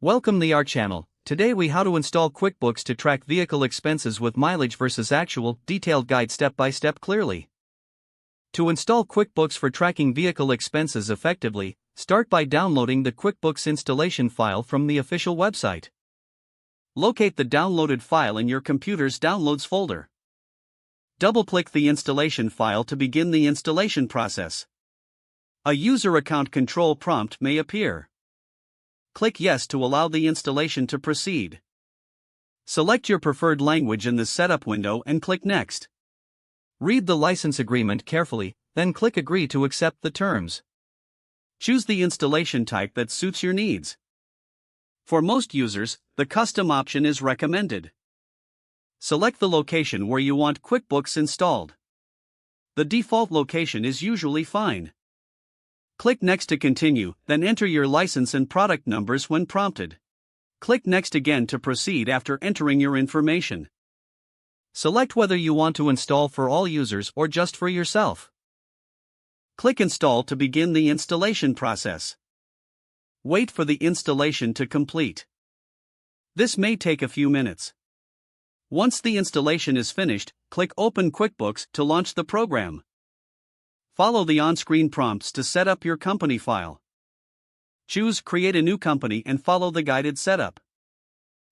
Welcome to our channel. Today we how to install QuickBooks to track vehicle expenses with mileage versus actual, detailed guide step by step clearly. To install QuickBooks for tracking vehicle expenses effectively, start by downloading the QuickBooks installation file from the official website. Locate the downloaded file in your computer's Downloads folder. Double-click the installation file to begin the installation process. A user account control prompt may appear. Click Yes to allow the installation to proceed. Select your preferred language in the setup window and click Next. Read the license agreement carefully, then click Agree to accept the terms. Choose the installation type that suits your needs. For most users, the custom option is recommended. Select the location where you want QuickBooks installed. The default location is usually fine. Click Next to continue, then enter your license and product numbers when prompted. Click Next again to proceed after entering your information. Select whether you want to install for all users or just for yourself. Click Install to begin the installation process. Wait for the installation to complete. This may take a few minutes. Once the installation is finished, click Open QuickBooks to launch the program. Follow the on-screen prompts to set up your company file. Choose Create a new company and follow the guided setup.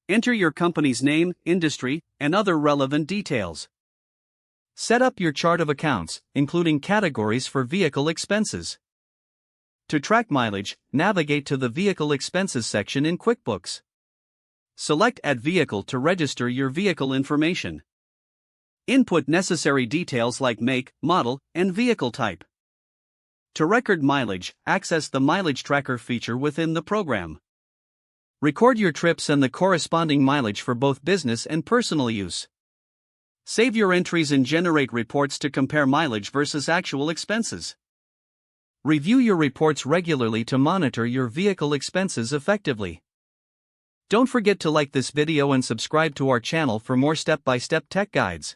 Enter your company's name, industry, and other relevant details. Set up your chart of accounts, including categories for vehicle expenses. To track mileage, navigate to the Vehicle Expenses section in QuickBooks. Select Add Vehicle to register your vehicle information. Input necessary details like make, model, and vehicle type. To record mileage, access the Mileage Tracker feature within the program. Record your trips and the corresponding mileage for both business and personal use. Save your entries and generate reports to compare mileage versus actual expenses. Review your reports regularly to monitor your vehicle expenses effectively. Don't forget to like this video and subscribe to our channel for more step-by-step tech guides.